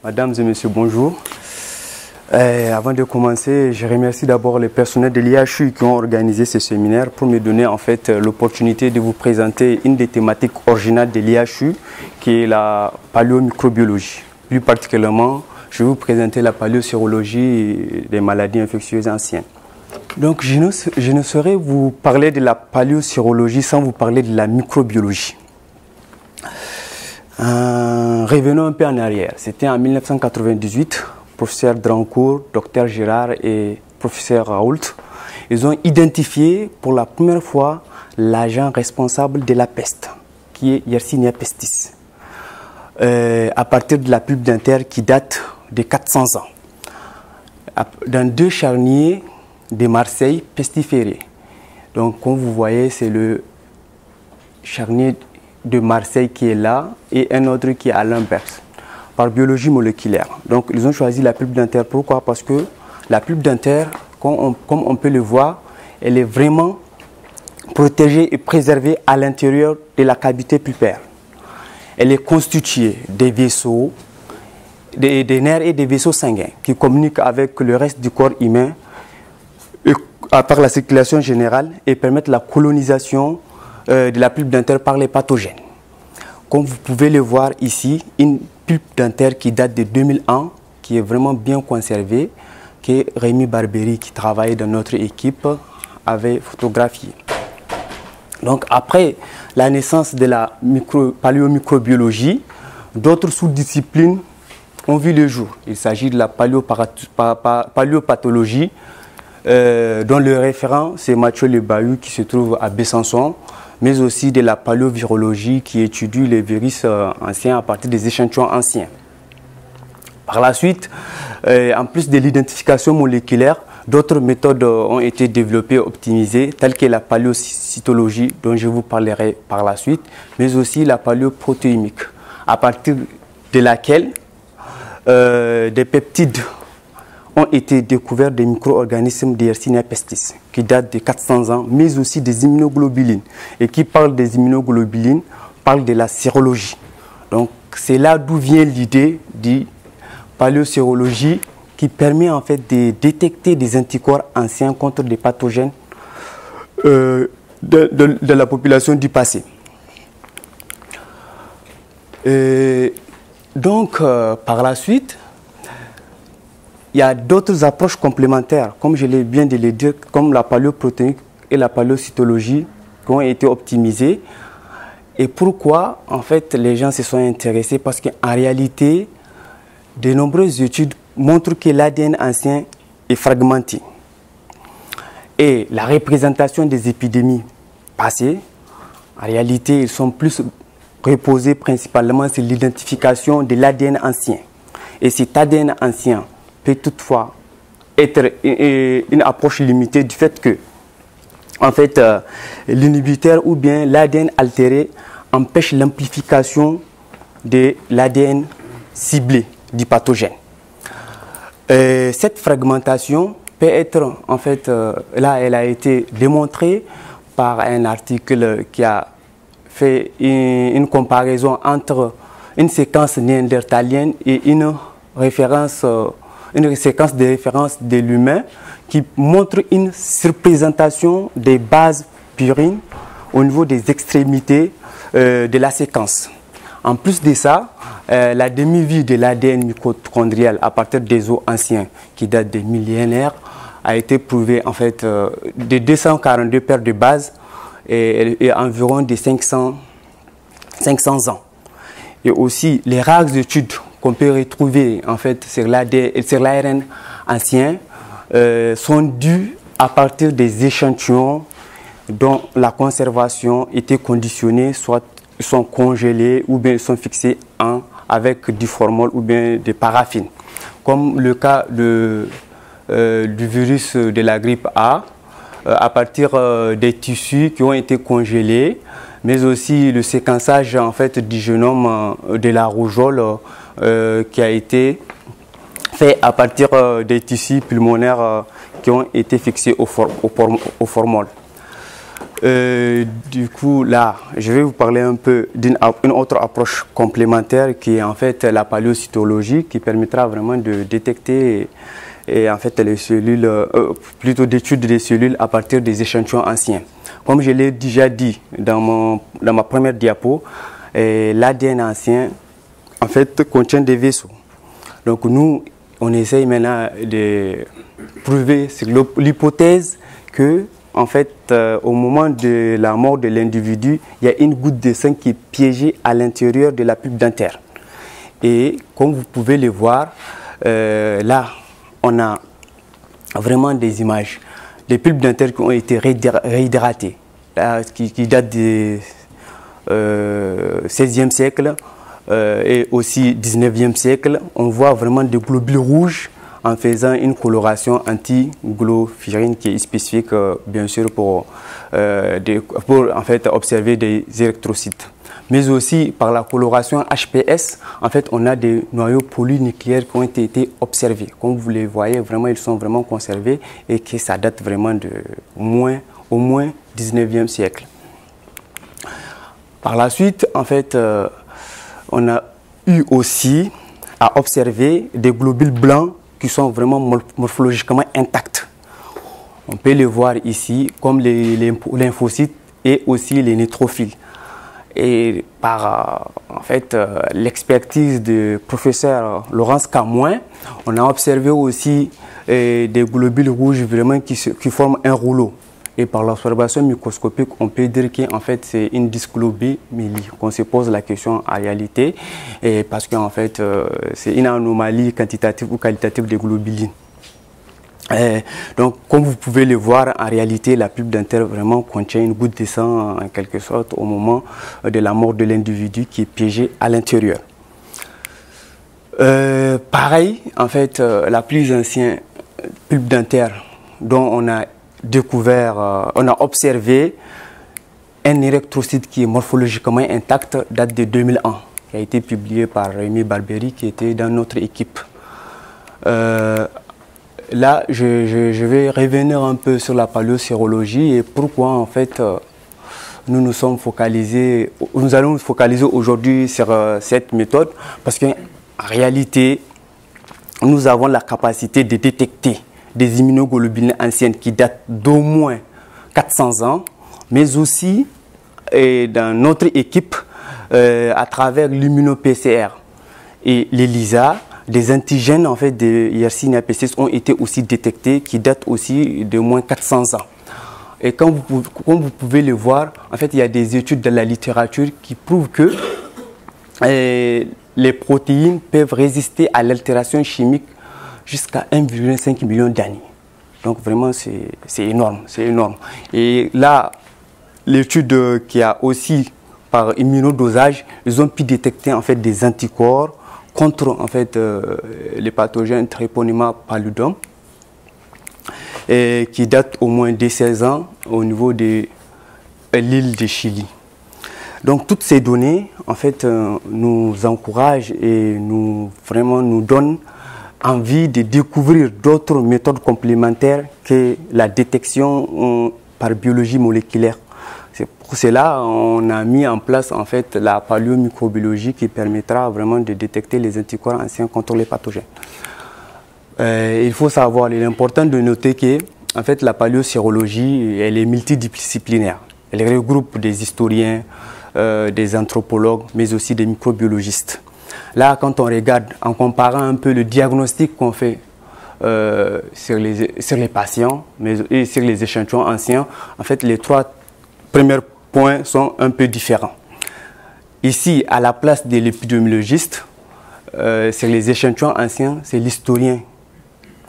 Mesdames et messieurs, bonjour. Avant de commencer, je remercie d'abord les personnels de l'IHU qui ont organisé ce séminaire pour me donner en fait l'opportunité de vous présenter une des thématiques originales de l'IHU qui est la paléomicrobiologie. Plus particulièrement, je vais vous présenter la paléosérologie des maladies infectieuses anciennes. Donc, je ne saurais vous parler de la paléosérologie sans vous parler de la microbiologie. Revenons un peu en arrière. C'était en 1998, professeur Drancourt, docteur Girard et professeur Raoult, ils ont identifié pour la première fois l'agent responsable de la peste, qui est Yersinia pestis, à partir de la pulpe dentaire qui date de 400 ans, dans deux charniers de Marseille pestiférés. Donc, comme vous voyez, c'est le charnier de Marseille qui est là et un autre qui est à Lambert, par biologie moléculaire. Donc, ils ont choisi la pulpe dentaire. Pourquoi? Parce que la pulpe dentaire, comme on peut le voir, elle est vraiment protégée et préservée à l'intérieur de la cavité pulpaire. Elle est constituée des vaisseaux, des nerfs et des vaisseaux sanguins qui communiquent avec le reste du corps humain à part la circulation générale et permettent la colonisation de la pulpe dentaire par les pathogènes. Comme vous pouvez le voir ici, une pulpe dentaire qui date de 2001, qui est vraiment bien conservée, que Rémi Barbery, qui travaillait dans notre équipe, avait photographié. Donc après la naissance de la paléomicrobiologie, d'autres sous-disciplines ont vu le jour. Il s'agit de la paléopathologie, dont le référent c'est Mathieu Lebahu qui se trouve à Besançon, mais aussi de la paléovirologie qui étudie les virus anciens à partir des échantillons anciens. Par la suite, en plus de l'identification moléculaire, d'autres méthodes ont été développées et optimisées, telles que la paléocytologie, dont je vous parlerai par la suite, mais aussi la paléoprotéomique, à partir de laquelle des peptides ont été découverts des micro-organismes de Yersinia pestis qui datent de 400 ans, mais aussi des immunoglobulines. Et qui parle des immunoglobulines, parle de la sérologie. Donc c'est là d'où vient l'idée de paléosérologie qui permet en fait de détecter des anticorps anciens contre des pathogènes de la population du passé. Donc par la suite, il y a d'autres approches complémentaires, comme je l'ai bien de le dire, comme la paléoprotéique et la paléocytologie qui ont été optimisées. Et pourquoi, en fait, les gens se sont intéressés? Parce qu'en réalité, de nombreuses études montrent que l'ADN ancien est fragmenté. Et la représentation des épidémies passées, en réalité, ils sont plus reposés principalement sur l'identification de l'ADN ancien. Et cet ADN ancien peut toutefois être une approche limitée du fait que en fait, l'inhibiteur ou bien l'ADN altéré empêche l'amplification de l'ADN ciblé du pathogène. Cette fragmentation peut être, en fait, là elle a été démontrée par un article qui a fait une comparaison entre une séquence néandertalienne et une séquence de référence de l'humain qui montre une surprésentation des bases purines au niveau des extrémités de la séquence. En plus de ça, la demi-vie de l'ADN mitochondrial à partir des os anciens qui datent des millénaires a été prouvée en fait de 242 paires de bases et environ de 500 ans. Et aussi les rares études qu'on peut retrouver en fait sur l'ARN ancien sont dues à partir des échantillons dont la conservation était conditionnée, soit sont congelés ou bien sont fixés avec du formol ou bien de paraffine. Comme le cas du virus de la grippe A, à partir des tissus qui ont été congelés, mais aussi le séquençage en fait du génome de la rougeole qui a été fait à partir des tissus pulmonaires qui ont été fixés au formol. Du coup, là, je vais vous parler un peu d'une autre approche complémentaire qui est en fait la paléocytologie, qui permettra vraiment de détecter en fait les cellules, plutôt d'études des cellules à partir des échantillons anciens. Comme je l'ai déjà dit dans ma première diapo, l'ADN ancien en fait contient des vaisseaux. Donc nous, on essaye maintenant de prouver l'hypothèse que en fait, au moment de la mort de l'individu, il y a une goutte de sang qui est piégée à l'intérieur de la pulpe dentaire. Et comme vous pouvez le voir, là, on a vraiment des images. Des pulpes dentaires qui ont été réhydratées, qui datent du XVIe siècle et aussi XIXe siècle. On voit vraiment des globules rouges en faisant une coloration anti-glofirine qui est spécifique, bien sûr, pour en fait, observer des érythrocytes. Mais aussi, par la coloration HPS, en fait, on a des noyaux polynucléaires qui ont été observés. Comme vous les voyez, vraiment, ils sont vraiment conservés et que ça date vraiment de au moins 19e siècle. Par la suite, en fait, on a eu aussi à observer des globules blancs qui sont vraiment morphologiquement intacts. On peut les voir ici comme les lymphocytes et aussi les neutrophiles. Et par en fait, l'expertise du professeur Laurence Camoin, on a observé aussi des globules rouges vraiment qui forment un rouleau. Et par l'observation microscopique, on peut dire qu'en fait, c'est une dysglobimélie, qu'on se pose la question en réalité, et parce qu'en fait, c'est une anomalie quantitative ou qualitative des globulines. Donc, comme vous pouvez le voir, en réalité, la pulpe dentaire vraiment contient une goutte de sang, en quelque sorte, au moment de la mort de l'individu qui est piégé à l'intérieur. Pareil, en fait, la plus ancienne pulpe dentaire dont on a découvert, on a observé un érythrocyte qui est morphologiquement intact, date de 2001, qui a été publié par Rémi Barberi, qui était dans notre équipe. Là, je vais revenir un peu sur la paléosérologie et pourquoi en fait nous allons nous focaliser aujourd'hui sur cette méthode, parce qu'en réalité, nous avons la capacité de détecter des immunoglobulines anciennes qui datent d'au moins 400 ans, mais aussi dans notre équipe, à travers l'immuno-PCR et l'ELISA, des antigènes en fait, de Yersinia pestis ont été aussi détectés qui datent aussi de moins 400 ans. Et comme vous pouvez le voir, en fait, il y a des études dans la littérature qui prouvent que les protéines peuvent résister à l'altération chimique jusqu'à 1,5 million d'années. Donc vraiment, c'est énorme, c'est énorme. Et là, l'étude qui a aussi, par immunodosage, ils ont pu détecter en fait des anticorps contre en fait les pathogènes Treponema pallidum, et qui datent au moins de 16 ans au niveau de l'île de Chili. Donc toutes ces données en fait nous encouragent et nous donnent envie de découvrir d'autres méthodes complémentaires que la détection par biologie moléculaire. C'est pour cela qu'on a mis en place en fait la paléomicrobiologie qui permettra vraiment de détecter les anticorps anciens contre les pathogènes. Il faut savoir, il est important de noter que en fait, la paléosérologie elle est multidisciplinaire. Elle regroupe des historiens, des anthropologues, mais aussi des microbiologistes. Là, quand on regarde, en comparant un peu le diagnostic qu'on fait sur les patients, et sur les échantillons anciens, en fait, les trois premiers points sont un peu différents. Ici, à la place de l'épidémiologiste, sur les échantillons anciens, c'est l'historien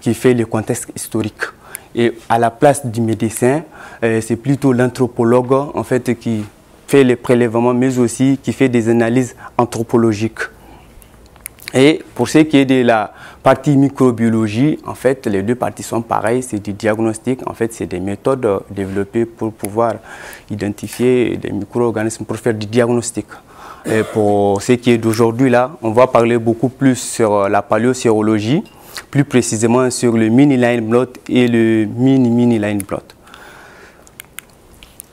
qui fait le contexte historique. Et à la place du médecin, c'est plutôt l'anthropologue en fait, qui fait les prélèvements, mais aussi qui fait des analyses anthropologiques. Et pour ce qui est de la partie microbiologie, en fait, les deux parties sont pareilles, c'est du diagnostic, en fait, c'est des méthodes développées pour pouvoir identifier des micro-organismes pour faire du diagnostic. Et pour ce qui est d'aujourd'hui, là, on va parler beaucoup plus sur la paléosérologie, plus précisément sur le mini-line blot et le mini-line blot.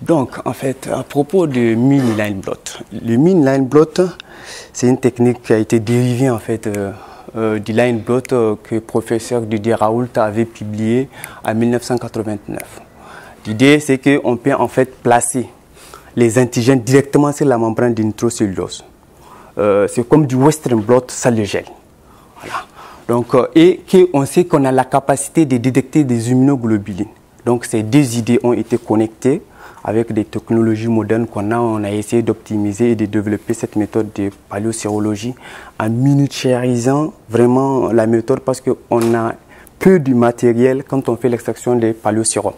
Donc, en fait, à propos de mine line blot, le mine line blot, c'est une technique qui a été dérivée en fait du line blot que le professeur Didier Raoult avait publié en 1989. L'idée, c'est qu'on peut en fait placer les antigènes directement sur la membrane de nitrocellulose. C'est comme du western blot sans le gel. Voilà. Donc, et qu'on sait qu'on a la capacité de détecter des immunoglobulines. Donc, ces deux idées ont été connectées avec des technologies modernes qu'on a. On a essayé d'optimiser et de développer cette méthode de paléosérologie en miniaturisant vraiment la méthode parce qu'on a peu de matériel quand on fait l'extraction des paléosérums.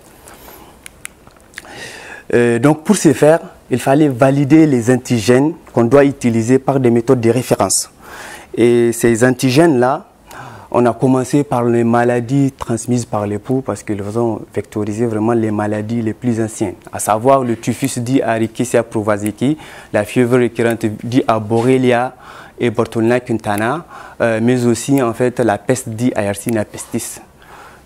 Donc, pour ce faire, il fallait valider les antigènes qu'on doit utiliser par des méthodes de référence. Et ces antigènes-là, on a commencé par les maladies transmises par les poux parce qu'ils ont vectorisé vraiment les maladies les plus anciennes, à savoir le typhus dit à Rickettsia provazekii, la fièvre récurrente dit à Borrelia et Bartholina quintana, mais aussi en fait la peste dit à Yersinia pestis,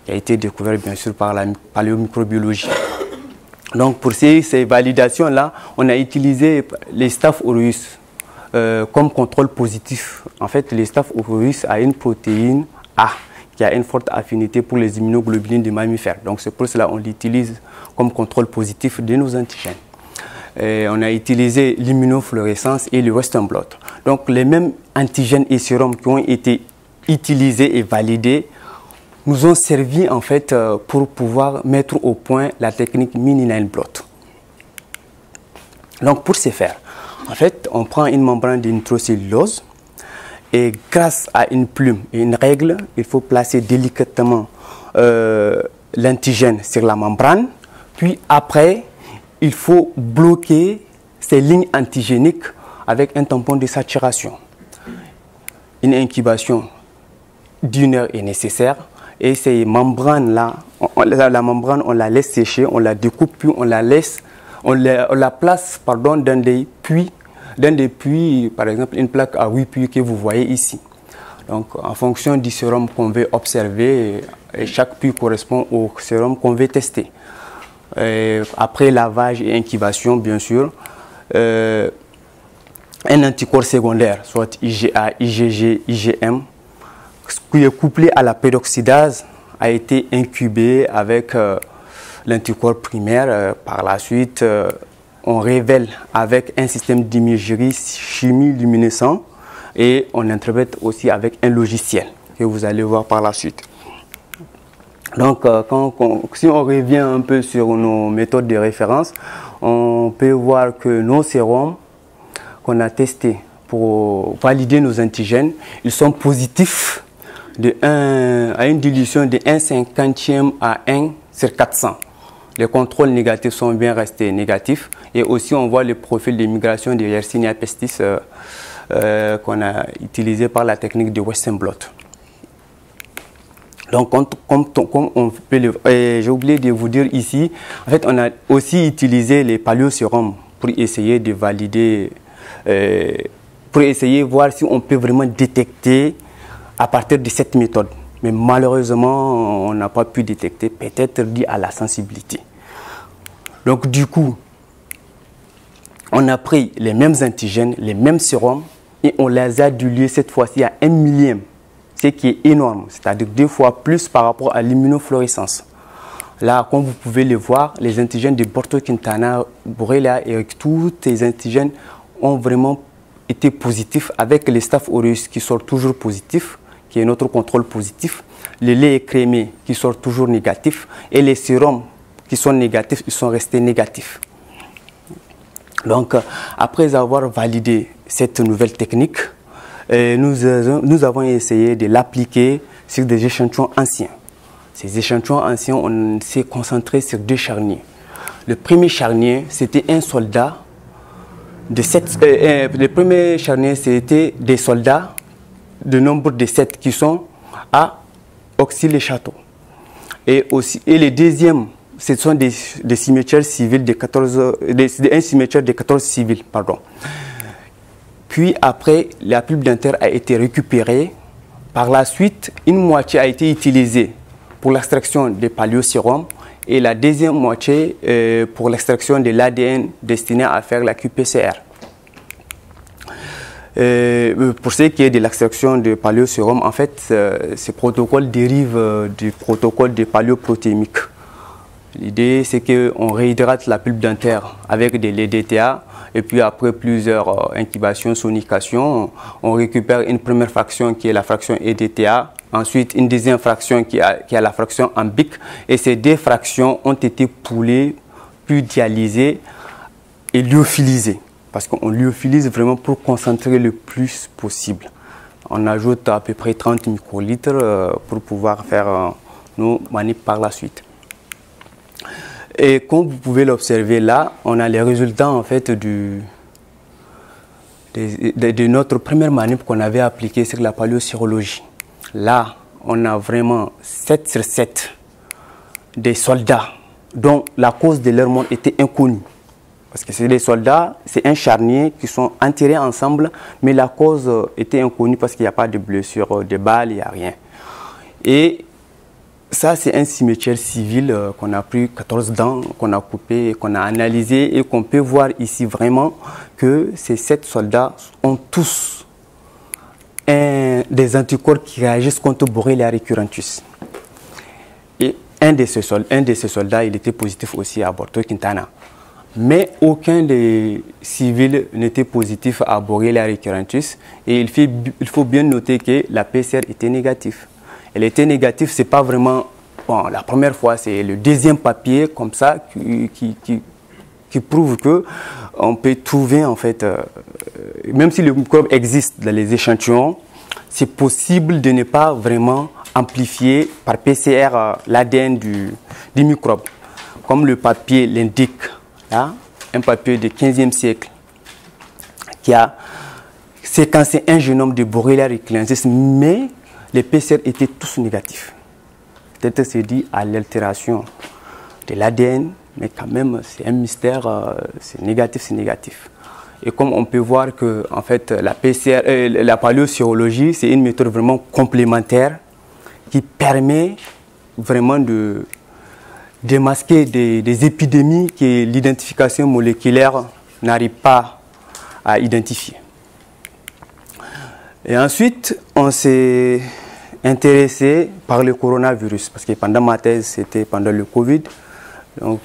qui a été découverte bien sûr par la paléomicrobiologie. Donc pour ces validations-là, on a utilisé les Staph aureus comme contrôle positif. En fait, les Staph aureus a une protéine A qui a une forte affinité pour les immunoglobulines des mammifères. Donc c'est pour cela qu'on l'utilise comme contrôle positif de nos antigènes. On a utilisé l'immunofluorescence et le western blot. Donc les mêmes antigènes et sérums qui ont été utilisés et validés nous ont servi en fait pour pouvoir mettre au point la technique mini-line blot. Donc pour ce faire, en fait, on prend une membrane de nitrocellulose et grâce à une plume et une règle, il faut placer délicatement l'antigène sur la membrane. Puis après, il faut bloquer ces lignes antigéniques avec un tampon de saturation. Une incubation d'1 heure est nécessaire. Et ces membranes-là, la membrane, on la laisse sécher, on la découpe, puis on la laisse, on la place dans des puits, par exemple une plaque à 8 puits que vous voyez ici. Donc en fonction du sérum qu'on veut observer, et chaque puits correspond au sérum qu'on veut tester. Après lavage et incubation, bien sûr, un anticorps secondaire, soit IgA, IgG, IgM, qui est couplé à la péroxydase, a été incubé avec l'anticorps primaire. Par la suite, on révèle avec un système d'imagerie chimie luminescent et on interprète aussi avec un logiciel que vous allez voir par la suite. Donc, si on revient un peu sur nos méthodes de référence, on peut voir que nos sérums qu'on a testés pour valider nos antigènes, ils sont positifs à une dilution de 1/50 à 1 sur 400. Les contrôles négatifs sont bien restés négatifs. Et aussi, on voit le profil de migration de Yersinia pestis qu'on a utilisé par la technique de western blot. Donc, comme on peut j'ai oublié de vous dire ici, en fait, on a aussi utilisé les paléosérums pour essayer de valider, pour essayer de voir si on peut vraiment détecter à partir de cette méthode. Mais malheureusement, on n'a pas pu détecter, peut-être dû à la sensibilité. Donc du coup, on a pris les mêmes antigènes, les mêmes sérums, et on les a dilués cette fois-ci à 1 millième, ce qui est énorme, c'est-à-dire 2 fois plus par rapport à l'immunofluorescence. Là, comme vous pouvez le voir, les antigènes de Bortholina quintana, Borrelia et tous les antigènes ont vraiment été positifs avec les Staph aureus qui sortent toujours positifs, qui est notre contrôle positif, les laits écrémés qui sortent toujours négatifs et les sérums qui sont négatifs, ils sont restés négatifs. Donc, après avoir validé cette nouvelle technique, nous avons essayé de l'appliquer sur des échantillons anciens. Ces échantillons anciens, on s'est concentré sur 2 charniers. Le premier charnier, c'était un soldat de 7. Le premier charnier, c'était des soldats de nombre de 7 qui sont à Auxi-le-Château. Et les deuxièmes, ce sont des cimetières civils de 14, un cimetière de 14 civils, pardon. Puis après, la pulpe dentaire a été récupérée. Par la suite, une moitié a été utilisée pour l'extraction des paléosérums et la deuxième moitié pour l'extraction de l'ADN destiné à faire la qPCR. Pour ce qui est de l'extraction de paléosérum, en fait, ce protocole dérive du protocole de paléoprotéimique. L'idée, c'est qu'on réhydrate la pulpe dentaire avec de l'EDTA et puis après plusieurs incubations, sonications, on récupère une première fraction qui est la fraction EDTA, ensuite une deuxième fraction qui est la fraction ambic, et ces deux fractions ont été poulées, puis dialysées et lyophilisées. Parce qu'on lyophilise vraiment pour concentrer le plus possible. On ajoute à peu près 30 microlitres pour pouvoir faire nos manips par la suite. Et comme vous pouvez l'observer là, on a les résultats en fait de notre première manip qu'on avait appliquée sur la paléosérologie. Là, on a vraiment 7 sur 7 des soldats dont la cause de leur mort était inconnue. Parce que c'est des soldats, c'est un charnier qui sont enterrés ensemble, mais la cause était inconnue parce qu'il n'y a pas de blessure, de balles, il n'y a rien. Et ça, c'est un cimetière civil qu'on a pris 14 dents, qu'on a coupé, qu'on a analysé et qu'on peut voir ici vraiment que ces 7 soldats ont tous des anticorps qui réagissent contre Borrelia recurrentus. Et un de ces soldats, il était positif aussi à Borto Quintana. Mais aucun des civils n'était positif à Borrelia recurrentus. Et il faut bien noter que la PCR était négative. Elle était négative, c'est pas vraiment bon, la première fois, c'est le deuxième papier comme ça qui prouve que on peut trouver en fait, même si le microbe existe dans les échantillons, c'est possible de ne pas vraiment amplifier par PCR l'ADN du microbe. Comme le papier l'indique, là, un papier du 15e siècle qui a séquencé un génome de Borrelia recurrentus, mais les PCR étaient tous négatifs. Peut-être c'est dû à l'altération de l'ADN, mais quand même c'est un mystère, c'est négatif, c'est négatif. Et comme on peut voir que en fait, la PCR, la paléosérologie, c'est une méthode vraiment complémentaire qui permet vraiment de démasquer des épidémies que l'identification moléculaire n'arrive pas à identifier. Et ensuite, on s'est intéressé par le coronavirus, parce que pendant ma thèse, c'était pendant le Covid. Donc,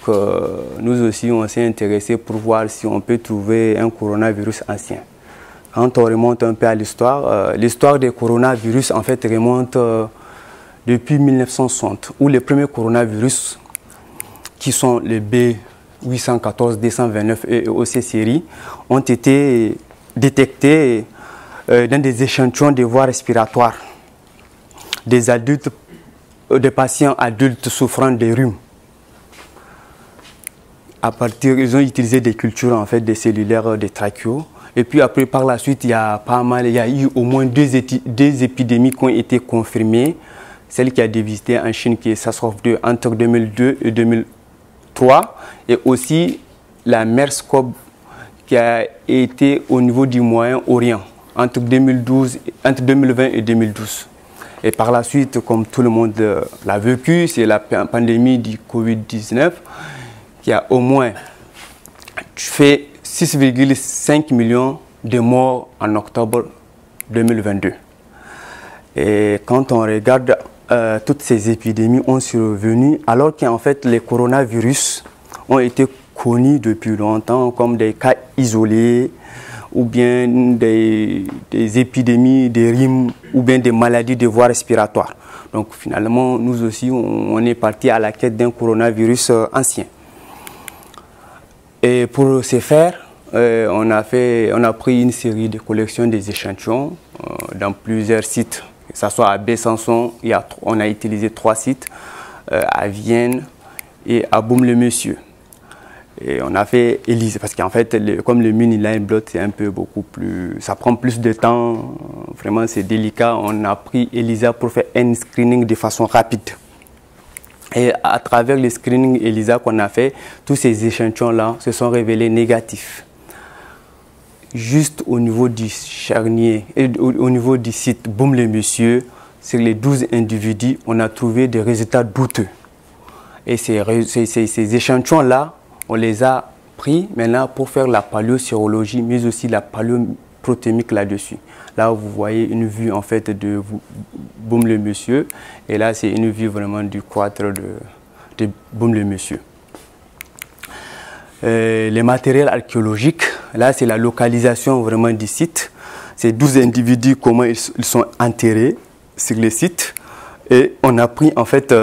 nous aussi, on s'est intéressé pour voir si on peut trouver un coronavirus ancien. Quand on remonte un peu à l'histoire, l'histoire des coronavirus, en fait, remonte depuis 1960, où les premiers coronavirus, qui sont les B814-229 et OC série, ont été détectés dans des échantillons de voies respiratoires des adultes, des patients adultes souffrant de rhume. Ils ont utilisé des cultures en fait des cellulaires des trachéos. Et puis après, par la suite, il y a eu au moins deux épidémies qui ont été confirmées. Celle qui a dévisité en Chine, qui est SARS-CoV-2 entre 2002 et 2003, et aussi la MERS-CoV qui a été au niveau du Moyen-Orient entre 2020 et 2012. Et par la suite, comme tout le monde l'a vécu, c'est la pandémie du Covid-19 qui a au moins fait 6,5 millions de morts en octobre 2022. Et quand on regarde toutes ces épidémies ont survenu alors qu'en fait les coronavirus ont été connus depuis longtemps comme des cas isolés ou bien des épidémies, des rhumes ou bien des maladies de voies respiratoires. Donc finalement, nous aussi, on est parti à la quête d'un coronavirus ancien. Et pour ce faire, on a pris une série de collections des échantillons dans plusieurs sites, que ce soit à Besançon, on a utilisé 3 sites, à Vienne et à Baume-le-Monsieur. Et on a fait ELISA, parce qu'en fait, comme le mini-line blot, c'est un peu beaucoup plus... Ça prend plus de temps, vraiment c'est délicat. On a pris ELISA pour faire un screening de façon rapide. Et à travers le screening ELISA qu'on a fait, tous ces échantillons-là se sont révélés négatifs. Juste au niveau du charnier, et au niveau du site Baume-le-Monsieur, sur les 12 individus, on a trouvé des résultats douteux. Et ces échantillons-là, on les a pris maintenant pour faire la paléosérologie, mais aussi la paléoprotémique là-dessus. Là, vous voyez une vue en fait de Baume-le-Monsieur. Et là, c'est une vue vraiment du cloître de Baume-le-Monsieur. Les matériels archéologiques, là, c'est la localisation vraiment du site. Ces 12 individus, comment ils sont enterrés sur le site. Et on a pris en fait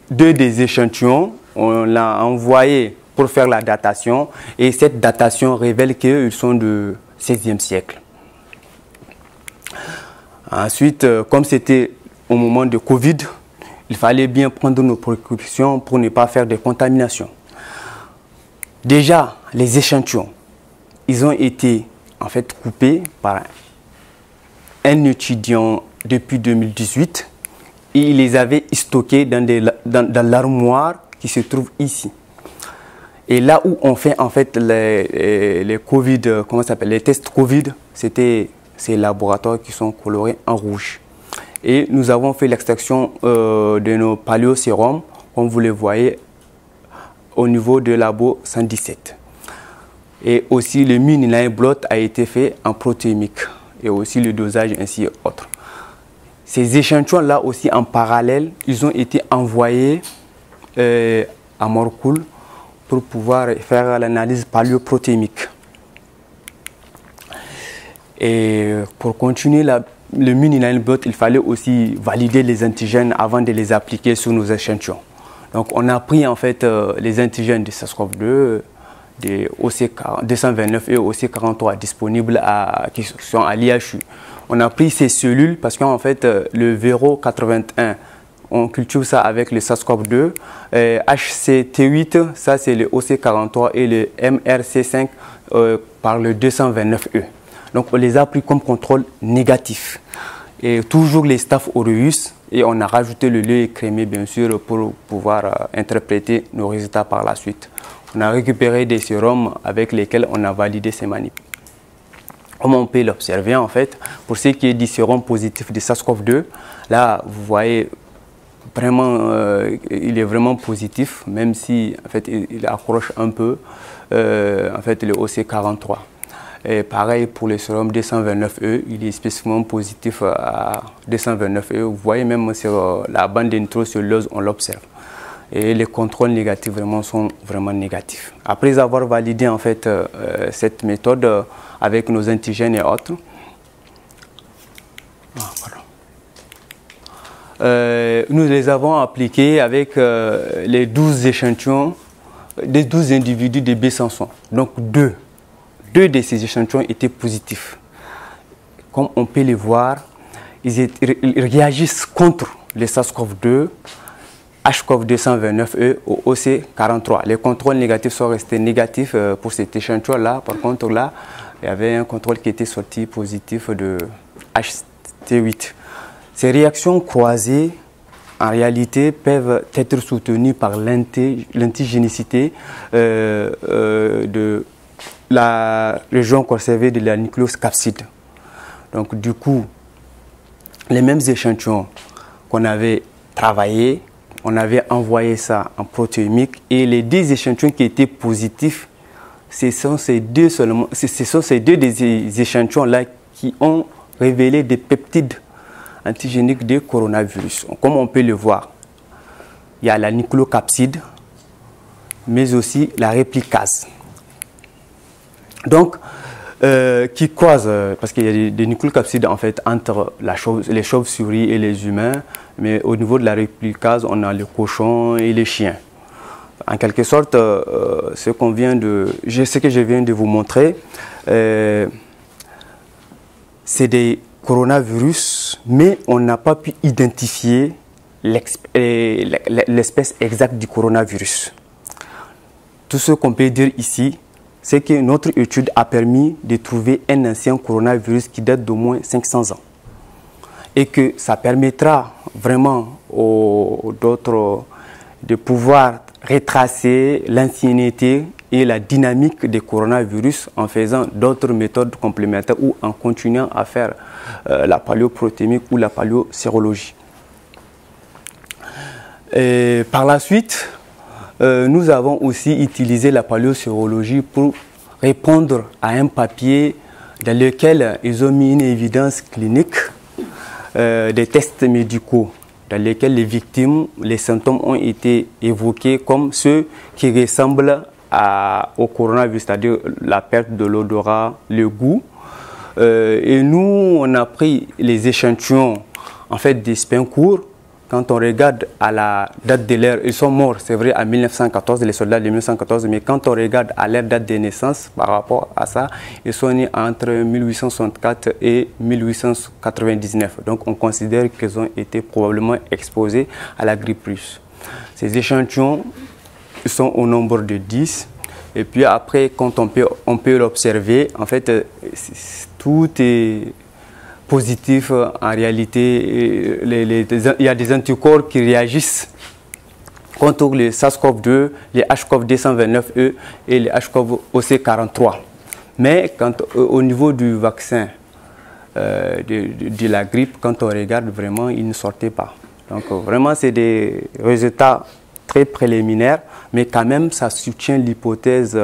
2 des échantillons, on l'a envoyé pour faire la datation. Et cette datation révèle qu'ils sont du XVIe siècle. Ensuite, comme c'était au moment de Covid, il fallait bien prendre nos précautions pour ne pas faire de contamination. Déjà, les échantillons, ils ont été en fait coupés par un étudiant depuis 2018 et il les avait stockés dans l'armoire qui se trouve ici. Et là où on fait en fait les Covid, comment ça s'appelle, les tests Covid, c'était ces laboratoires qui sont colorés en rouge. Et nous avons fait l'extraction de nos paléosérums, comme vous le voyez, au niveau de labo 117. Et aussi le mini-line blot a été fait en protéimique et aussi le dosage ainsi et autres. Ces échantillons-là aussi en parallèle, ils ont été envoyés à Morcoul pour pouvoir faire l'analyse paléoprotéimique. Et pour continuer le mini-line blot, il fallait aussi valider les antigènes avant de les appliquer sur nos échantillons. Donc on a pris en fait les antigènes de SARS-CoV-2, des OC229 et OC43 disponibles qui sont à l'IHU. On a pris ces cellules parce qu'en fait le Véro81, on cultive ça avec le SARS-CoV-2, HCT8, ça c'est le OC43 et le MRC5 par le 229E. Donc on les a pris comme contrôle négatif. Et toujours les Staph aureus, et on a rajouté le lait écrémé bien sûr pour pouvoir interpréter nos résultats par la suite. On a récupéré des sérums avec lesquels on a validé ces manips. Comme on peut l'observer en fait, pour ce qui est du sérum positif de SARS-CoV-2, là vous voyez vraiment, il est vraiment positif, même si en fait il accroche un peu en fait le OC43. Et pareil pour le sérum 229E, il est spécifiquement positif à 229E. Vous voyez même sur la bande de nitrocellulose, on l'observe. Et les contrôles négatifs vraiment sont vraiment négatifs. Après avoir validé en fait cette méthode avec nos antigènes et autres, nous les avons appliqués avec les 12 échantillons, des 12 individus de Besançon. Donc deux de ces échantillons étaient positifs. Comme on peut les voir, ils réagissent contre les SARS-CoV-2, HCOV229E ou OC43. Les contrôles négatifs sont restés négatifs pour cet échantillon-là. Par contre, là, il y avait un contrôle qui était sorti positif de HT8. Ces réactions croisées, en réalité, peuvent être soutenues par l'antigénicité de la région conservée de la nucléose capside. Donc, du coup, les mêmes échantillons qu'on avait travaillés, on avait envoyé ça en protéomique et les 2 échantillons qui étaient positifs, ce sont ces deux des échantillons-là qui ont révélé des peptides antigéniques de coronavirus. Comme on peut le voir, il y a la nucléocapside, mais aussi la réplicase. Donc, qui cause, parce qu'il y a des nucléocapsides en fait entre les chauves-souris et les humains, mais au niveau de la réplicase, on a les cochons et les chiens. En quelque sorte, ce que je viens de vous montrer, c'est des coronavirus, mais on n'a pas pu identifier l'espèce exacte du coronavirus. Tout ce qu'on peut dire ici, c'est que notre étude a permis de trouver un ancien coronavirus qui date d'au moins 500 ans. Et que ça permettra vraiment aux d'autres de pouvoir retracer l'ancienneté et la dynamique des coronavirus en faisant d'autres méthodes complémentaires ou en continuant à faire la paléoprotémique ou la paléosérologie. Par la suite, nous avons aussi utilisé la paléosérologie pour répondre à un papier dans lequel ils ont mis une évidence clinique des tests médicaux dans lesquels les victimes, les symptômes ont été évoqués comme ceux qui ressemblent au coronavirus, c'est-à-dire la perte de l'odorat, le goût. Et nous, on a pris les échantillons en fait, des spins courts. Quand on regarde à la date de l'ère, ils sont morts, c'est vrai, en 1914, les soldats de 1914, mais quand on regarde à leur date de naissance par rapport à ça, ils sont nés entre 1864 et 1899. Donc on considère qu'ils ont été probablement exposés à la grippe russe. Ces échantillons sont au nombre de 10. Et puis après, quand on peut l'observer, en fait, tout est positif. En réalité, il y a des anticorps qui réagissent contre les SARS-CoV-2, les HCOV-229E et les HCOV-OC43. Mais au niveau du vaccin de la grippe, quand on regarde vraiment, il ne sortait pas. Donc vraiment, c'est des résultats très préliminaires, mais quand même, ça soutient l'hypothèse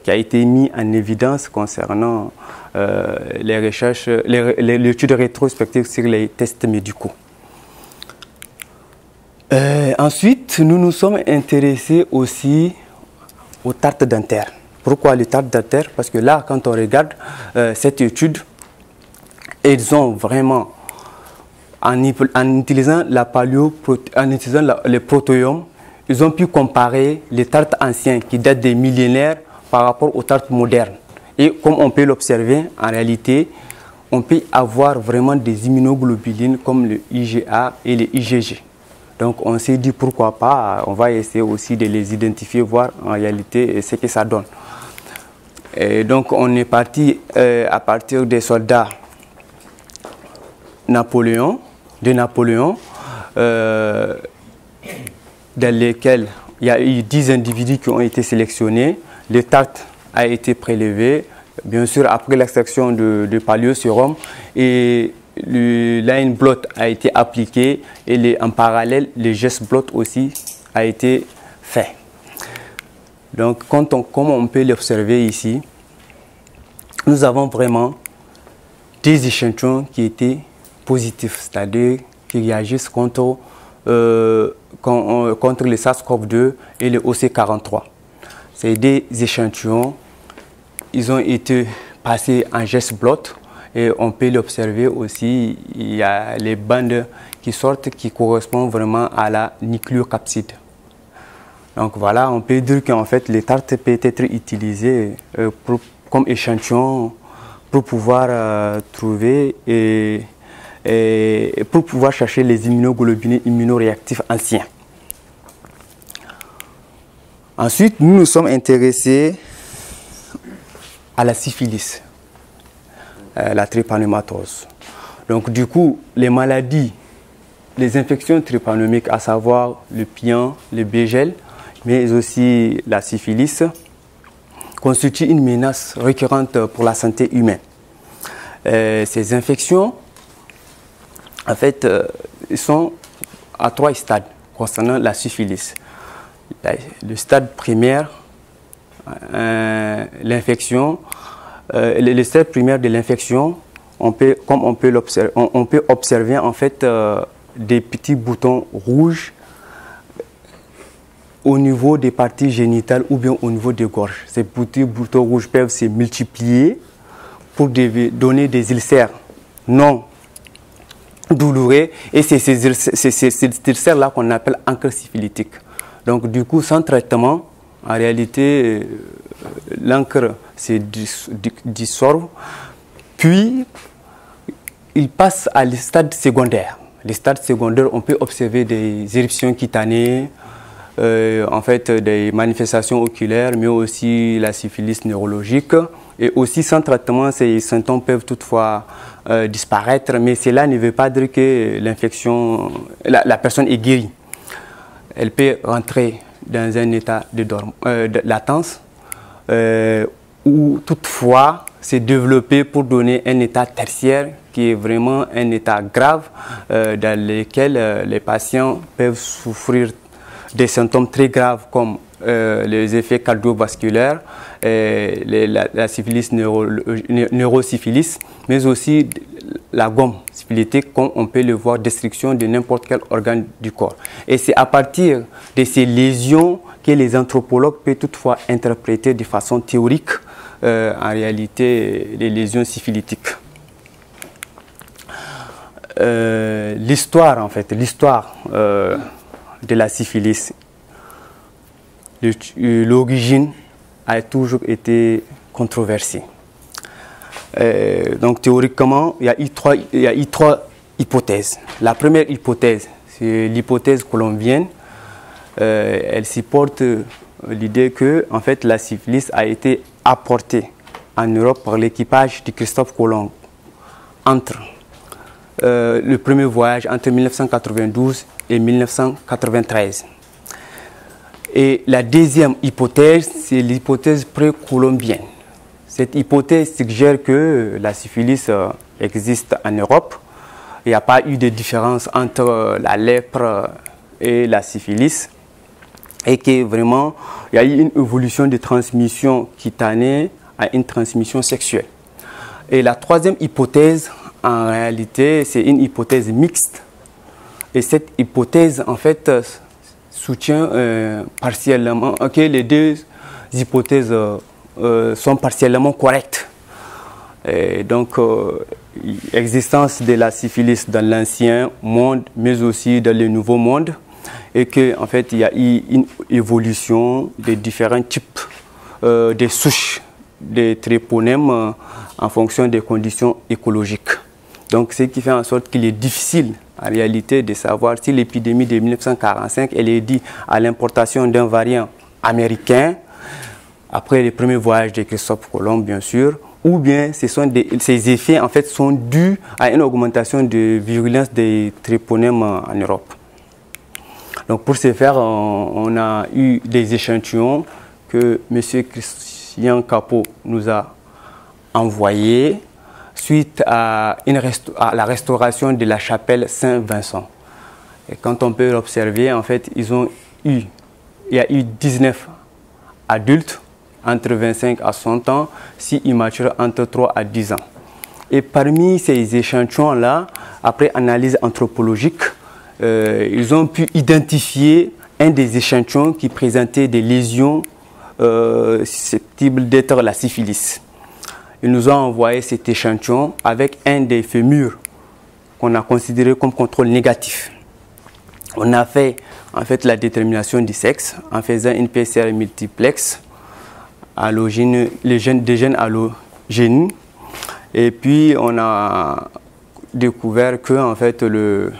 qui a été mise en évidence concernant les recherches, l'étude rétrospective sur les tests médicaux. Ensuite, nous nous sommes intéressés aussi aux tartes dentaires. Pourquoi les tartes dentaires? Parce que là, quand on regarde cette étude, ils ont vraiment, en utilisant les protéomes, ils ont pu comparer les tartes anciennes qui datent des millénaires par rapport aux tartes modernes. Et comme on peut l'observer, en réalité, on peut avoir vraiment des immunoglobulines comme le IgA et le IgG. Donc on s'est dit pourquoi pas, on va essayer aussi de les identifier, voir en réalité ce que ça donne. Et donc on est parti à partir des soldats de Napoléon, dans lesquels il y a eu 10 individus qui ont été sélectionnés. Les tartes a été prélevé, bien sûr après l'extraction de paléosérum, et le line blot a été appliqué et en parallèle le geste blot aussi a été fait. Donc comme on peut l'observer ici, nous avons vraiment des échantillons qui étaient positifs, c'est-à-dire qui réagissent contre les SARS-CoV-2 et le OC43. C'est des échantillons, ils ont été passés en geste blot et on peut l'observer aussi, il y a les bandes qui sortent qui correspondent vraiment à la nucléocapside. Donc voilà, on peut dire qu'en fait les tartes peuvent être utilisées comme échantillon pour pouvoir trouver et pour pouvoir chercher les immunoglobulines immunoréactifs anciens. Ensuite, nous nous sommes intéressés à la syphilis, la trépanomatose. Donc du coup, les maladies, les infections trépanomiques, à savoir le pian, le bégel, mais aussi la syphilis, constituent une menace récurrente pour la santé humaine. Ces infections, en fait, sont à 3 stades concernant la syphilis. Le stade primaire, l'infection, le stade primaire de l'infection, comme on peut observer en fait des petits boutons rouges au niveau des parties génitales ou bien au niveau des gorges. Ces petits boutons rouges peuvent se multiplier pour donner des ulcères non douloureux, et c'est ces ulcères-là qu'on appelle encre syphilitique. Donc du coup, sans traitement, en réalité, l'encre se dissolve, puis il passe à les stades secondaires. Les stades secondaires, on peut observer des éruptions cutanées, en fait des manifestations oculaires, mais aussi la syphilis neurologique. Et aussi sans traitement, ces symptômes peuvent toutefois disparaître, mais cela ne veut pas dire que l'infection, la personne est guérie. Elle peut rentrer dans un état de latence ou toutefois se développer pour donner un état tertiaire qui est vraiment un état grave dans lequel les patients peuvent souffrir des symptômes très graves comme les effets cardiovasculaires, la syphilis neurosyphilis, mais aussi la gomme syphilitique, comme on peut le voir, destruction de n'importe quel organe du corps. Et c'est à partir de ces lésions que les anthropologues peuvent toutefois interpréter de façon théorique en réalité les lésions syphilitiques. L'histoire de la syphilis, l'origine a toujours été controversée. Donc théoriquement, il y a eu trois hypothèses. La première hypothèse, c'est l'hypothèse colombienne. Elle supporte l'idée que en fait, la syphilis a été apportée en Europe par l'équipage de Christophe Colomb entre le premier voyage entre 1992 et 1993. Et la deuxième hypothèse, c'est l'hypothèse précolombienne. Cette hypothèse suggère que la syphilis existe en Europe. Il n'y a pas eu de différence entre la lèpre et la syphilis. Et que vraiment, il y a eu une évolution de transmission cutanée à une transmission sexuelle. Et la troisième hypothèse, en réalité, c'est une hypothèse mixte. Et cette hypothèse, en fait, soutient partiellement que les deux hypothèses sont partiellement correctes. Et donc, l'existence de la syphilis dans l'ancien monde, mais aussi dans le nouveau monde, et qu'en fait, il y a eu une évolution de différents types de souches de tréponèmes en fonction des conditions écologiques. Donc, ce qui fait en sorte qu'il est difficile, en réalité, de savoir si l'épidémie de 1945, elle est due à l'importation d'un variant américain, après les premiers voyages de Christophe Colomb, bien sûr, ou bien ces effets, en fait, sont dus à une augmentation de virulence des tréponèmes en Europe. Donc, pour ce faire, on a eu des échantillons que M. Christian Capot nous a envoyés suite à la restauration de la chapelle Saint-Vincent. Et quand on peut l'observer, en fait, il y a eu 19 adultes entre 25 à 100 ans, 6 immatures entre 3 à 10 ans. Et parmi ces échantillons-là, après analyse anthropologique, ils ont pu identifier un des échantillons qui présentait des lésions susceptibles d'être la syphilis. Ils nous ont envoyé cet échantillon avec un des fémurs qu'on a considéré comme contrôle négatif. On a fait en fait la détermination du sexe en faisant une PCR multiplex allogène, des gènes allogènes. Et puis on a découvert que en fait le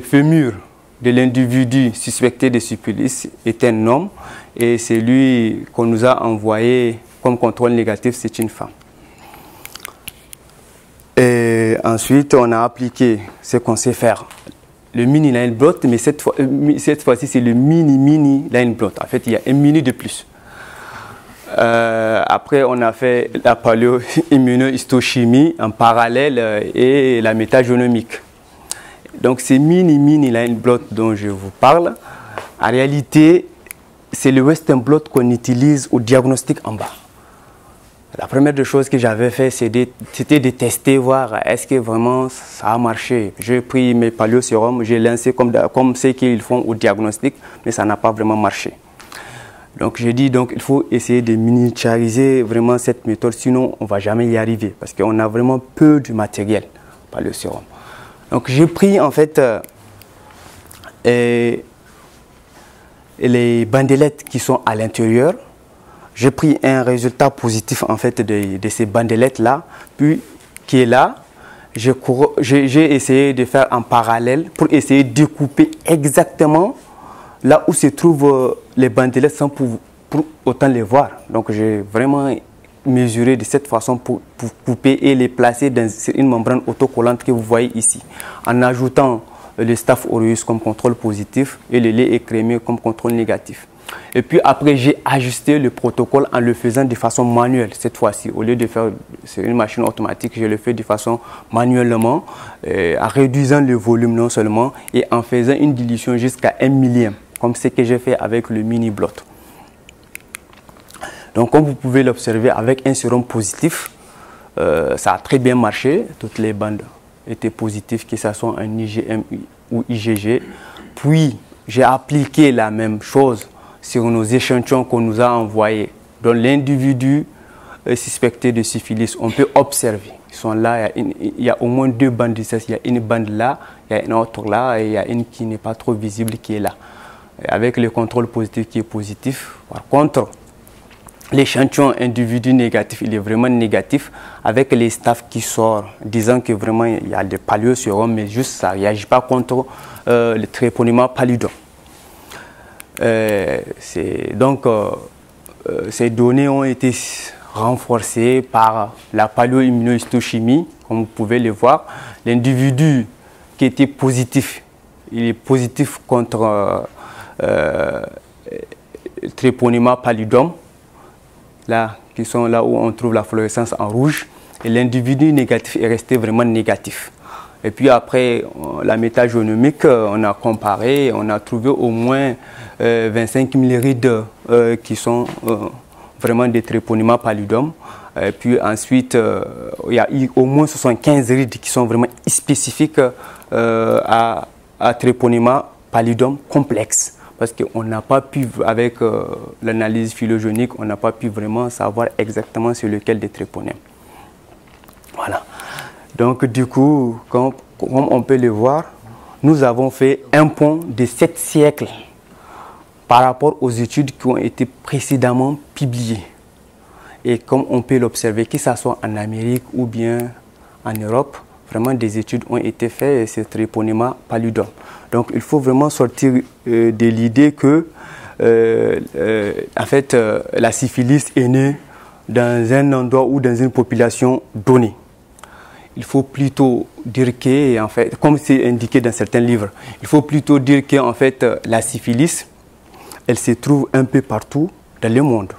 fémur de l'individu suspecté de syphilis est un homme et celui qu'on nous a envoyé comme contrôle négatif, c'est une femme. Et ensuite, on a appliqué ce qu'on sait faire, le mini line blot, mais cette fois-ci, c'est le mini line blot. En fait, il y a un mini de plus. Après, on a fait la paléo-immunohistochimie en parallèle et la métagénomique. Donc, ces mini line blot dont je vous parle, en réalité, c'est le Western blot qu'on utilise au diagnostic en bas. La première des choses que j'avais fait, c'était de tester, voir est-ce que vraiment ça a marché. J'ai pris mes paléosérums, j'ai lancé comme ce qu'ils font au diagnostic, mais ça n'a pas vraiment marché. Donc j'ai dit, il faut essayer de miniaturiser vraiment cette méthode, sinon on ne va jamais y arriver, parce qu'on a vraiment peu de matériel paléosérum. Donc j'ai pris en fait les bandelettes qui sont à l'intérieur. J'ai pris un résultat positif en fait de ces bandelettes là, puis qui est là. J'ai essayé de faire en parallèle pour essayer de découper exactement là où se trouvent les bandelettes sans pour autant les voir. Donc j'ai vraiment mesuré de cette façon pour couper et les placer dans une membrane autocollante que vous voyez ici, en ajoutant le Staph aureus comme contrôle positif et le lait écrémé comme contrôle négatif. Et puis après, j'ai ajusté le protocole en le faisant de façon manuelle cette fois-ci. Au lieu de faire sur une machine automatique, je le fais de façon manuellement, en réduisant le volume non seulement et en faisant une dilution jusqu'à 1 millième, comme ce que j'ai fait avec le mini-blot. Donc comme vous pouvez l'observer avec un sérum positif, ça a très bien marché. Toutes les bandes étaient positives, que ce soit un IgM ou IgG. Puis j'ai appliqué la même chose sur nos échantillons qu'on nous a envoyés. Dans l'individu suspecté de syphilis, on peut observer. Ils sont là, il y a au moins 2 bandes de cesse. Il y a une bande là, il y a une autre là, et il y a une qui n'est pas trop visible qui est là. Et avec le contrôle positif qui est positif. Par contre, l'échantillon individu négatif, il est vraiment négatif avec les staffs qui sortent, disant que vraiment il y a des paléosérums, mais juste ça ne réagit pas contre le tréponema pallidum. Donc, ces données ont été renforcées par la paléoimmunohistochimie, comme vous pouvez le voir. L'individu qui était positif, il est positif contre le tréponema pallidum. Là, qui sont là où on trouve la fluorescence en rouge, et l'individu négatif est resté vraiment négatif. Et puis après, la métagénomique, on a comparé, on a trouvé au moins 25 millirides qui sont vraiment des tréponema pallidum. Et puis ensuite, il y a au moins 75 rides qui sont vraiment spécifiques à tréponema pallidum complexe. Parce qu'on n'a pas pu, avec l'analyse phylogénique, on n'a pas pu vraiment savoir exactement sur lequel des tréponèmes. Voilà. Donc du coup, comme on peut le voir, nous avons fait un pont de 7 siècles par rapport aux études qui ont été précédemment publiées. Et comme on peut l'observer, que ce soit en Amérique ou bien en Europe, vraiment des études ont été faites sur tréponema pallidum. Donc il faut vraiment sortir de l'idée que en fait, la syphilis est née dans un endroit ou dans une population donnée. Il faut plutôt dire que, en fait, comme c'est indiqué dans certains livres, il faut plutôt dire que en fait, la syphilis, elle se trouve un peu partout dans le monde.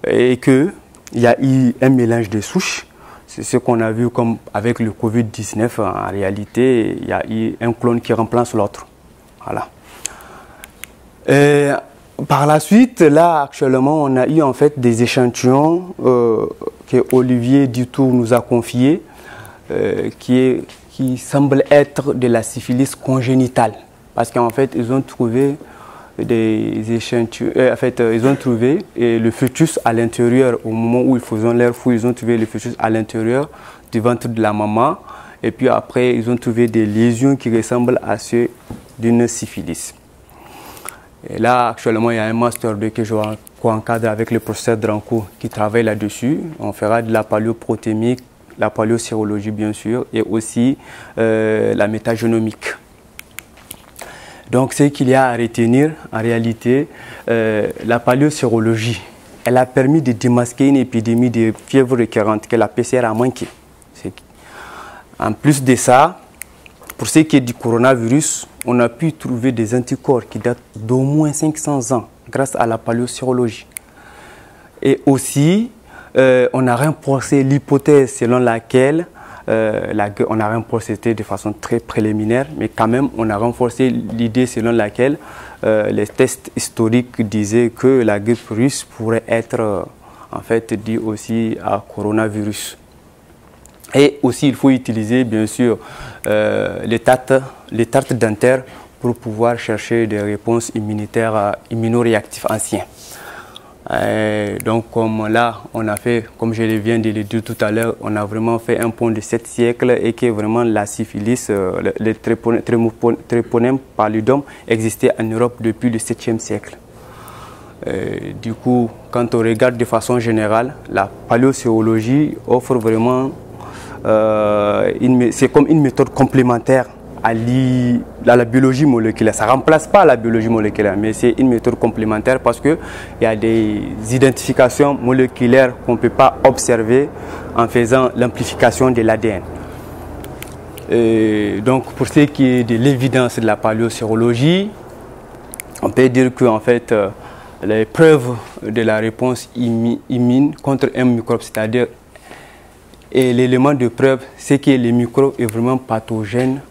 Et qu'il y a eu un mélange de souches. C'est ce qu'on a vu comme avec le Covid-19. En réalité, il y a eu un clone qui remplace l'autre. Voilà. Et par la suite, là, actuellement, on a eu en fait des échantillons que Olivier Dutour nous a confiés, qui semblent être de la syphilis congénitale. Parce qu'en fait, ils ont trouvé des échantillons, en fait, ils ont trouvé le fœtus à l'intérieur, au moment où ils faisaient leur fouille, ils ont trouvé le fœtus à l'intérieur du ventre de la maman, et puis après, ils ont trouvé des lésions qui ressemblent à ceux d'une syphilis. Et là, actuellement, il y a un master 2 que je co-encadre avec le professeur Drancourt qui travaille là-dessus. On fera de la paléoprotémique, la paléosérologie bien sûr, et aussi la métagénomique. Donc, ce qu'il y a à retenir, en réalité, la paléosérologie, elle a permis de démasquer une épidémie de fièvre récurrente que la PCR a manqué. En plus de ça, pour ce qui est du coronavirus, on a pu trouver des anticorps qui datent d'au moins 500 ans grâce à la paléosérologie. Et aussi, on a renforcé l'hypothèse selon laquelle on a renforcé de façon très préliminaire, mais quand même on a renforcé l'idée selon laquelle les tests historiques disaient que la grippe russe pourrait être en fait due aussi à coronavirus. Et aussi il faut utiliser bien sûr les tartes dentaires pour pouvoir chercher des réponses immunitaires immunoréactives anciens. Donc comme là, on a fait, comme je viens de le dire tout à l'heure, on a vraiment fait un pont de 7 siècles et que vraiment la syphilis, le tréponème pallidum existait en Europe depuis le 7e siècle. Du coup, quand on regarde de façon générale, la paléosérologie offre vraiment, c'est comme une méthode complémentaire à la biologie moléculaire. Ça ne remplace pas la biologie moléculaire, mais c'est une méthode complémentaire parce qu'il y a des identifications moléculaires qu'on ne peut pas observer en faisant l'amplification de l'ADN. Donc pour ce qui est de l'évidence de la paléosérologie, On peut dire que en fait, les preuves de la réponse immune contre un microbe, c'est-à-dire l'élément de preuve, c'est que le microbe est vraiment pathogène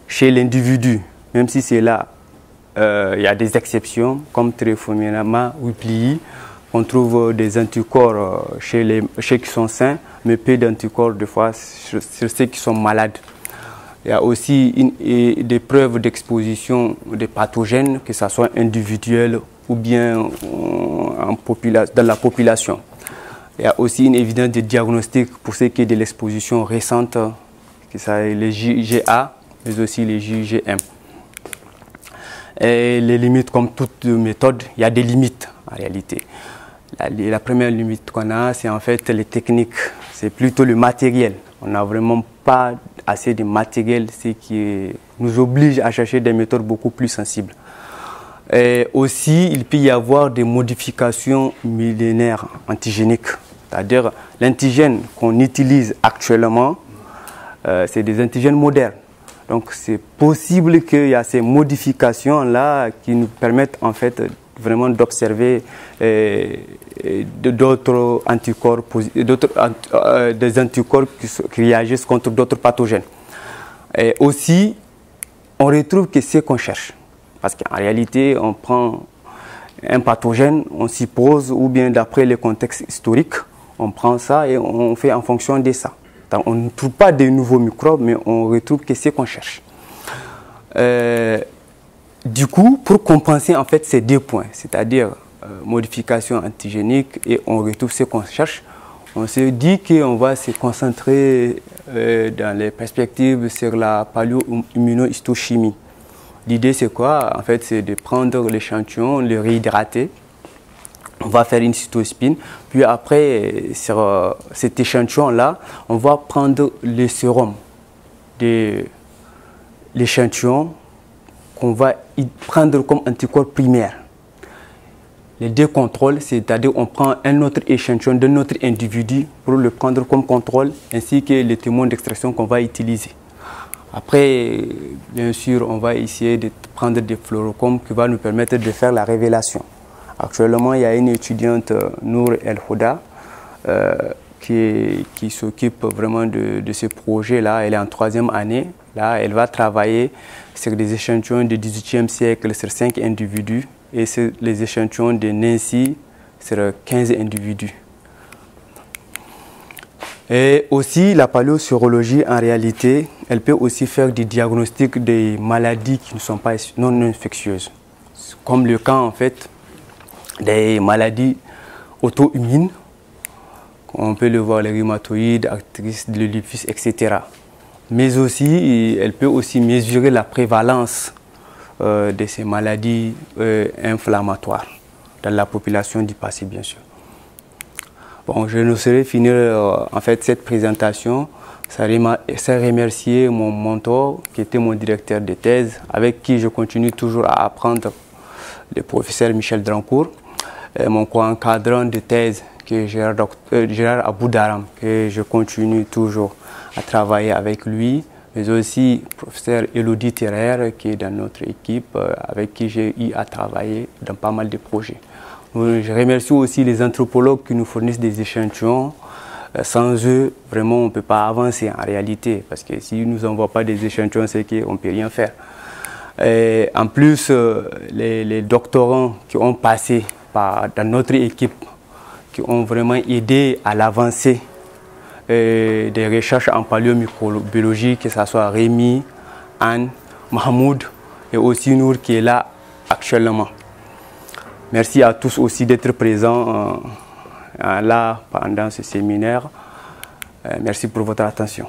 chez l'individu, même si c'est là, il y a des exceptions comme Trichomonas wiplii, on trouve des anticorps chez ceux qui sont sains, mais peu d'anticorps des fois sur ceux qui sont malades. Il y a aussi des preuves d'exposition des pathogènes, que ce soit individuel ou bien dans la population. Il y a aussi une évidence de diagnostic pour ce qui est de l'exposition récente, que ça est les JGA, mais aussi les JGM. Et les limites, comme toute méthode, il y a des limites en réalité. La première limite qu'on a, c'est en fait les techniques, c'est plutôt le matériel. On n'a vraiment pas assez de matériel, ce qui nous oblige à chercher des méthodes beaucoup plus sensibles. Et aussi, il peut y avoir des modifications millénaires antigéniques. C'est-à-dire l'antigène qu'on utilise actuellement, c'est des antigènes modernes. Donc c'est possible qu'il y a ces modifications-là qui nous permettent en fait vraiment d'observer d'autres anticorps, des anticorps qui réagissent contre d'autres pathogènes. Et aussi, on retrouve que c'est ce qu'on cherche. Parce qu'en réalité, on prend un pathogène, on s'y pose, ou bien d'après les contextes historiques, on prend ça et on fait en fonction de ça. Donc, on ne trouve pas de nouveaux microbes, mais on retrouve que c'est ce qu'on cherche. Du coup, pour compenser en fait ces deux points, c'est-à-dire modification antigénique et on retrouve ce qu'on cherche, on se dit qu'on va se concentrer dans les perspectives sur la paléo-immunohistochimie. L'idée c'est quoi? En fait, c'est de prendre l'échantillon, le réhydrater. On va faire une cytospine, puis après, sur cet échantillon-là, on va prendre le sérum de l'échantillon qu'on va prendre comme anticorps primaire. Les deux contrôles, c'est-à-dire on prend un autre échantillon d'un autre individu pour le prendre comme contrôle, ainsi que les témoins d'extraction qu'on va utiliser. Après, bien sûr, on va essayer de prendre des fluorochromes qui vont nous permettre de faire la révélation. Actuellement, il y a une étudiante, Nour El Houda, qui s'occupe vraiment de ce projet-là. Elle est en 3e année. Là, elle va travailler sur des échantillons du XVIIIe siècle sur 5 individus et sur les échantillons de Nancy sur 15 individus. Et aussi, la paléosurologie, en réalité, elle peut aussi faire des diagnostics des maladies qui ne sont pas non infectieuses. Comme le cas, en fait, des maladies auto-immunes. On peut le voir, les rhumatoïdes, arthritis, le lupus, etc. Mais aussi, elle peut aussi mesurer la prévalence de ces maladies inflammatoires dans la population du passé, bien sûr. Bon, je ne saurais finir en fait cette présentation sans remercier mon mentor qui était mon directeur de thèse, avec qui je continue toujours à apprendre, le professeur Michel Drancourt, et mon co-encadrant de thèse qui est Gérard Aboudaram, que je continue toujours à travailler avec lui, mais aussi le professeur Elodie Terrer qui est dans notre équipe, avec qui j'ai eu à travailler dans pas mal de projets. Je remercie aussi les anthropologues qui nous fournissent des échantillons. Sans eux, vraiment, on ne peut pas avancer en réalité, parce que s'ils ne nous envoient pas des échantillons, c'est qu'on ne peut rien faire. Et en plus, les doctorants qui ont passé dans notre équipe, qui ont vraiment aidé à l'avancée des recherches en paléomicrobiologie, que ce soit Rémi, Anne, Mahmoud et aussi Nour qui est là actuellement. Merci à tous aussi d'être présents là pendant ce séminaire. Merci pour votre attention.